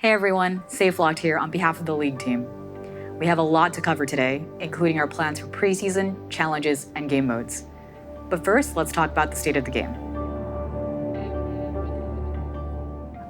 Hey everyone, Safelocked here on behalf of the League team. We have a lot to cover today, including our plans for preseason, challenges, and game modes. But first, let's talk about the state of the game.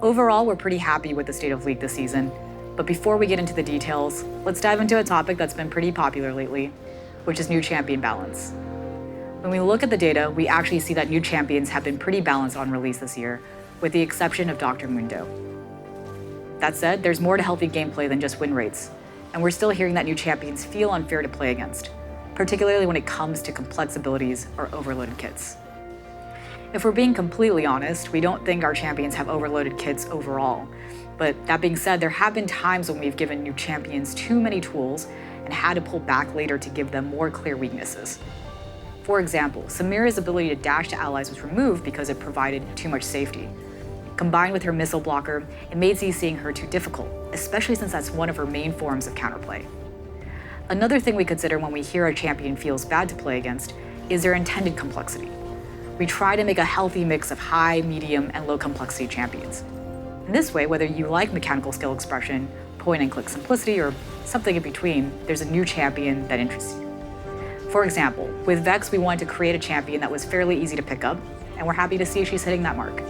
Overall, we're pretty happy with the state of League this season, but before we get into the details, let's dive into a topic that's been pretty popular lately, which is new champion balance. When we look at the data, we actually see that new champions have been pretty balanced on release this year, with the exception of Dr. Mundo. That said, there's more to healthy gameplay than just win rates, and we're still hearing that new champions feel unfair to play against, particularly when it comes to complex abilities or overloaded kits. If we're being completely honest, we don't think our champions have overloaded kits overall, but that being said, there have been times when we've given new champions too many tools and had to pull back later to give them more clear weaknesses. For example, Samira's ability to dash to allies was removed because it provided too much safety. Combined with her missile blocker, it made CCing her too difficult, especially since that's one of her main forms of counterplay. Another thing we consider when we hear a champion feels bad to play against is their intended complexity. We try to make a healthy mix of high, medium, and low complexity champions. In this way, whether you like mechanical skill expression, point and click simplicity, or something in between, there's a new champion that interests you. For example, with Vex, we wanted to create a champion that was fairly easy to pick up, and we're happy to see she's hitting that mark.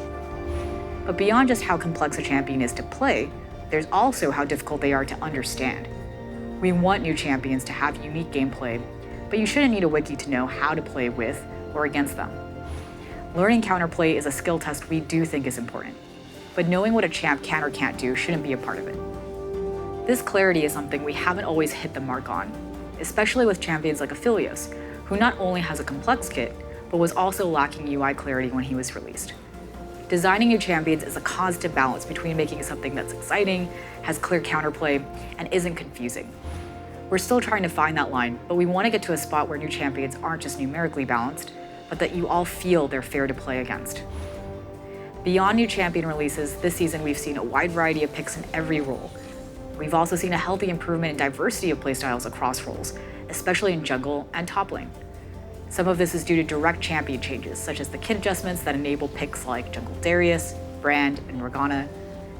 But beyond just how complex a champion is to play, there's also how difficult they are to understand. We want new champions to have unique gameplay, but you shouldn't need a wiki to know how to play with or against them. Learning counterplay is a skill test we do think is important, but knowing what a champ can or can't do shouldn't be a part of it. This clarity is something we haven't always hit the mark on, especially with champions like Aphelios, who not only has a complex kit, but was also lacking UI clarity when he was released. Designing new champions is a constant balance between making something that's exciting, has clear counterplay, and isn't confusing. We're still trying to find that line, but we want to get to a spot where new champions aren't just numerically balanced, but that you all feel they're fair to play against. Beyond new champion releases, this season we've seen a wide variety of picks in every role. We've also seen a healthy improvement in diversity of playstyles across roles, especially in jungle and top lane. Some of this is due to direct champion changes, such as the kit adjustments that enable picks like Jungle Darius, Brand, and Morgana.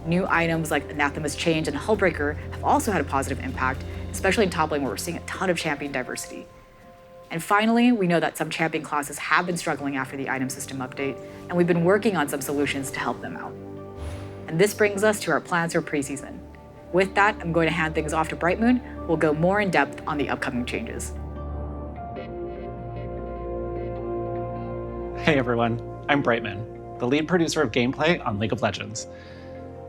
New items like Anathema's Change and Hullbreaker have also had a positive impact, especially in top lane where we're seeing a ton of champion diversity. And finally, we know that some champion classes have been struggling after the item system update, and we've been working on some solutions to help them out. And this brings us to our plans for preseason. With that, I'm going to hand things off to Brightmoon, who will go more in depth on the upcoming changes. Hey everyone, I'm Brightmoon, the lead producer of gameplay on League of Legends.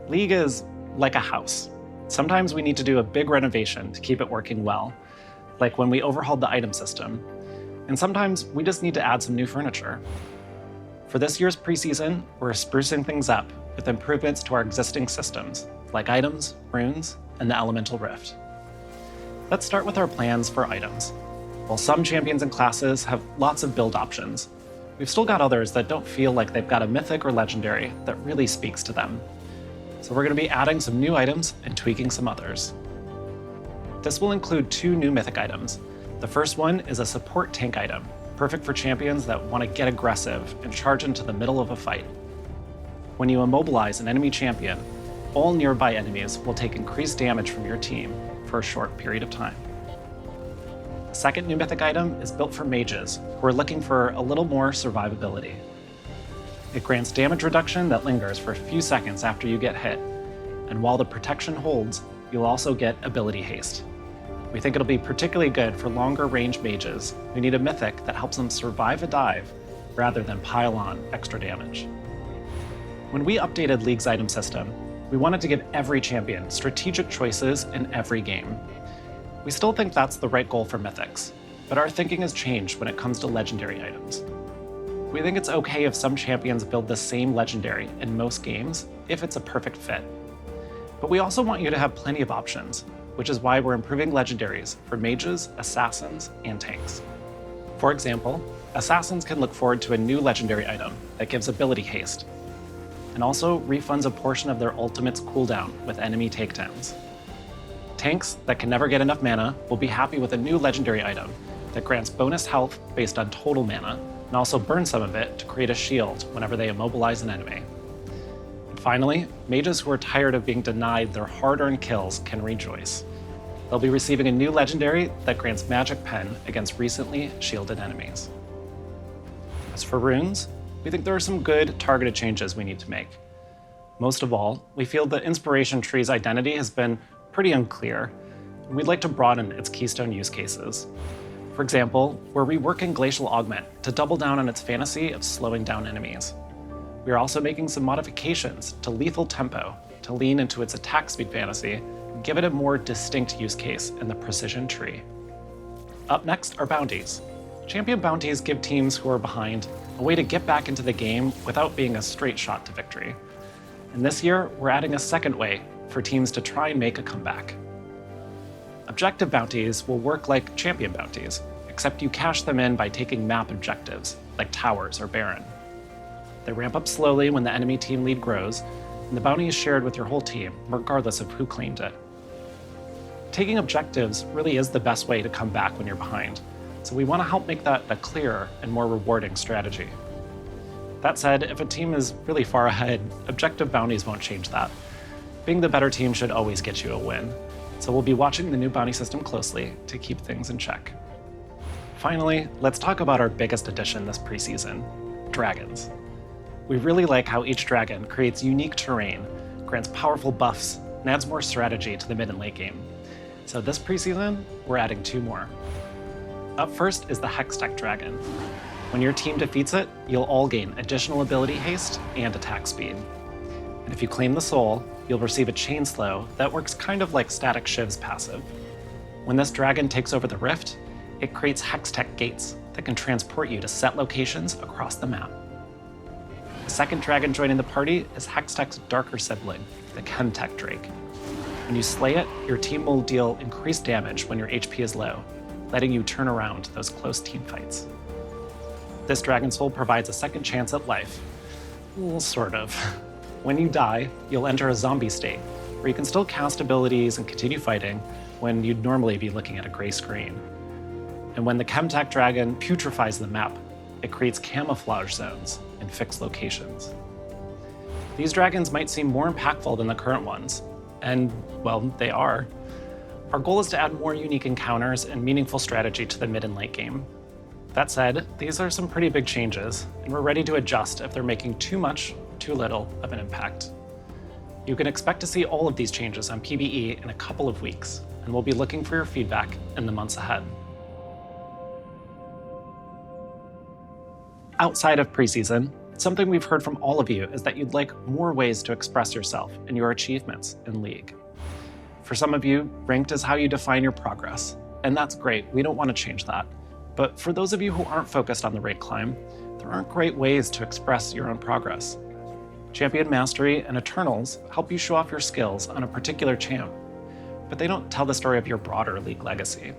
League is like a house. Sometimes we need to do a big renovation to keep it working well, like when we overhauled the item system. And sometimes we just need to add some new furniture. For this year's preseason, we're sprucing things up with improvements to our existing systems, like items, runes, and the Elemental Rift. Let's start with our plans for items. While some champions and classes have lots of build options, we've still got others that don't feel like they've got a mythic or legendary that really speaks to them. So we're going to be adding some new items and tweaking some others. This will include 2 new mythic items. The first one is a support tank item, perfect for champions that want to get aggressive and charge into the middle of a fight. When you immobilize an enemy champion, all nearby enemies will take increased damage from your team for a short period of time. The second new mythic item is built for mages who are looking for a little more survivability. It grants damage reduction that lingers for a few seconds after you get hit, and while the protection holds, you'll also get ability haste. We think it'll be particularly good for longer range mages who need a mythic that helps them survive a dive rather than pile on extra damage. When we updated League's item system, we wanted to give every champion strategic choices in every game. We still think that's the right goal for mythics, but our thinking has changed when it comes to legendary items. We think it's okay if some champions build the same legendary in most games if it's a perfect fit. But we also want you to have plenty of options, which is why we're improving legendaries for mages, assassins, and tanks. For example, assassins can look forward to a new legendary item that gives ability haste, and also refunds a portion of their ultimate's cooldown with enemy takedowns. Tanks that can never get enough mana will be happy with a new legendary item that grants bonus health based on total mana, and also burn some of it to create a shield whenever they immobilize an enemy. Finally, mages who are tired of being denied their hard-earned kills can rejoice. They'll be receiving a new legendary that grants Magic Pen against recently shielded enemies. As for runes, we think there are some good targeted changes we need to make. Most of all, we feel the Inspiration Tree's identity has been pretty unclear, and we'd like to broaden its keystone use cases. For example, we're reworking Glacial Augment to double down on its fantasy of slowing down enemies. We are also making some modifications to Lethal Tempo to lean into its attack speed fantasy and give it a more distinct use case in the Precision tree. Up next are Bounties. Champion Bounties give teams who are behind a way to get back into the game without being a straight shot to victory. And this year, we're adding a second way for teams to try and make a comeback. Objective Bounties will work like Champion Bounties, except you cash them in by taking map objectives, like Towers or Baron. They ramp up slowly when the enemy team lead grows, and the bounty is shared with your whole team, regardless of who claimed it. Taking objectives really is the best way to come back when you're behind, so we want to help make that a clearer and more rewarding strategy. That said, if a team is really far ahead, objective bounties won't change that. Being the better team should always get you a win, so we'll be watching the new bounty system closely to keep things in check. Finally, let's talk about our biggest addition this preseason, dragons. We really like how each dragon creates unique terrain, grants powerful buffs, and adds more strategy to the mid and late game. So this preseason, we're adding 2 more. Up first is the Hextech Dragon. When your team defeats it, you'll all gain additional ability haste and attack speed. And if you claim the soul, you'll receive a chain slow that works kind of like Static Shiv's passive. When this dragon takes over the rift, it creates Hextech gates that can transport you to set locations across the map. The second dragon joining the party is Hextech's darker sibling, the Chemtech Drake. When you slay it, your team will deal increased damage when your HP is low, letting you turn around those close team fights. This dragon soul provides a second chance at life. Well, sort of. When you die, you'll enter a zombie state, where you can still cast abilities and continue fighting when you'd normally be looking at a gray screen. And when the Chemtech Dragon putrefies the map, it creates camouflage zones in fixed locations. These dragons might seem more impactful than the current ones, and, well, they are. Our goal is to add more unique encounters and meaningful strategy to the mid and late game. That said, these are some pretty big changes, and we're ready to adjust if they're making too much, too little of an impact. You can expect to see all of these changes on PBE in a couple of weeks, and we'll be looking for your feedback in the months ahead. Outside of preseason, something we've heard from all of you is that you'd like more ways to express yourself and your achievements in League. For some of you, ranked is how you define your progress, and that's great, we don't want to change that. But for those of you who aren't focused on the rank climb, there aren't great ways to express your own progress. Champion Mastery and Eternals help you show off your skills on a particular champ, but they don't tell the story of your broader League legacy.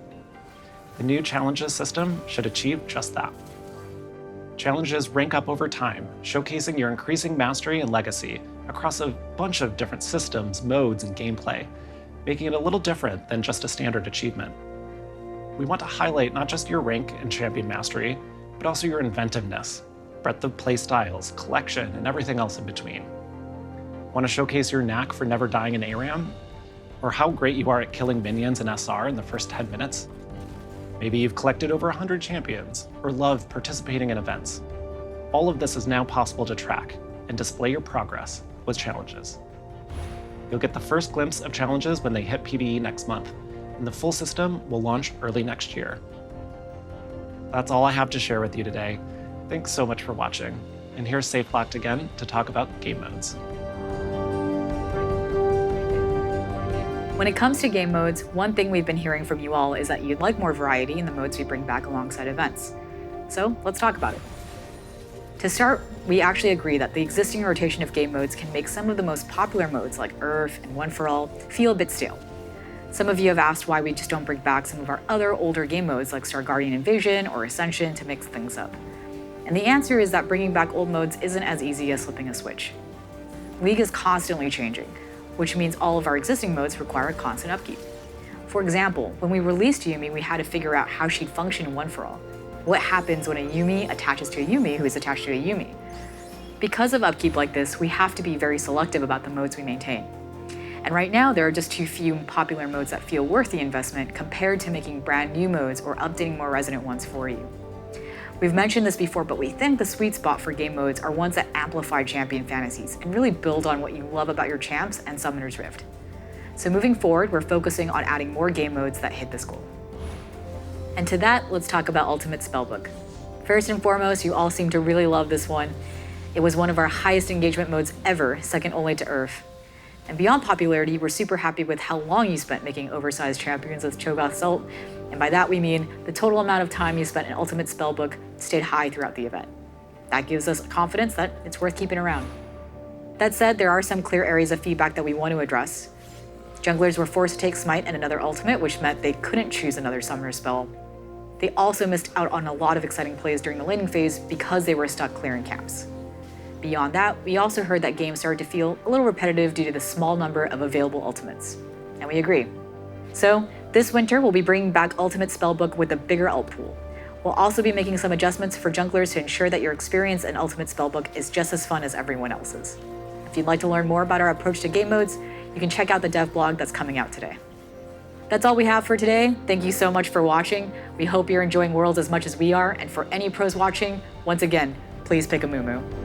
The new challenges system should achieve just that. Challenges rank up over time, showcasing your increasing mastery and legacy across a bunch of different systems, modes, and gameplay, making it a little different than just a standard achievement. We want to highlight not just your rank and champion mastery, but also your inventiveness, breadth of play styles, collection, and everything else in between. Want to showcase your knack for never dying in ARAM? Or how great you are at killing minions in SR in the first 10 minutes? Maybe you've collected over 100 champions, or love participating in events. All of this is now possible to track and display your progress with challenges. You'll get the first glimpse of challenges when they hit PBE next month, and the full system will launch early next year. That's all I have to share with you today. Thanks so much for watching, and here's Safelocked again to talk about game modes. When it comes to game modes, one thing we've been hearing from you all is that you'd like more variety in the modes we bring back alongside events. So let's talk about it. To start, we actually agree that the existing rotation of game modes can make some of the most popular modes like Earth and One for All feel a bit stale. Some of you have asked why we just don't bring back some of our other older game modes like Star Guardian Invasion or Ascension to mix things up. And the answer is that bringing back old modes isn't as easy as flipping a switch. League is constantly changing, which means all of our existing modes require constant upkeep. For example, when we released Yuumi, we had to figure out how she'd function in One for All. What happens when a Yuumi attaches to a Yuumi who is attached to a Yuumi? Because of upkeep like this, we have to be very selective about the modes we maintain. And right now, there are just too few popular modes that feel worth the investment compared to making brand new modes or updating more resonant ones for you. We've mentioned this before, but we think the sweet spot for game modes are ones that amplify champion fantasies and really build on what you love about your champs and Summoner's Rift. So moving forward, we're focusing on adding more game modes that hit this goal. And to that, let's talk about Ultimate Spellbook. First and foremost, you all seem to really love this one. It was one of our highest engagement modes ever, second only to Earth. And beyond popularity, we're super happy with how long you spent making oversized champions with Cho'Gath Salt, and by that we mean the total amount of time you spent in Ultimate Spellbook stayed high throughout the event. That gives us confidence that it's worth keeping around. That said, there are some clear areas of feedback that we want to address. Junglers were forced to take Smite and another ultimate, which meant they couldn't choose another summoner spell. They also missed out on a lot of exciting plays during the laning phase because they were stuck clearing camps. Beyond that, we also heard that games started to feel a little repetitive due to the small number of available ultimates. And we agree. So, this winter we'll be bringing back Ultimate Spellbook with a bigger ult pool. We'll also be making some adjustments for junglers to ensure that your experience in Ultimate Spellbook is just as fun as everyone else's. If you'd like to learn more about our approach to game modes, you can check out the dev blog that's coming out today. That's all we have for today. Thank you so much for watching. We hope you're enjoying Worlds as much as we are, and for any pros watching, once again, please pick a Mumu.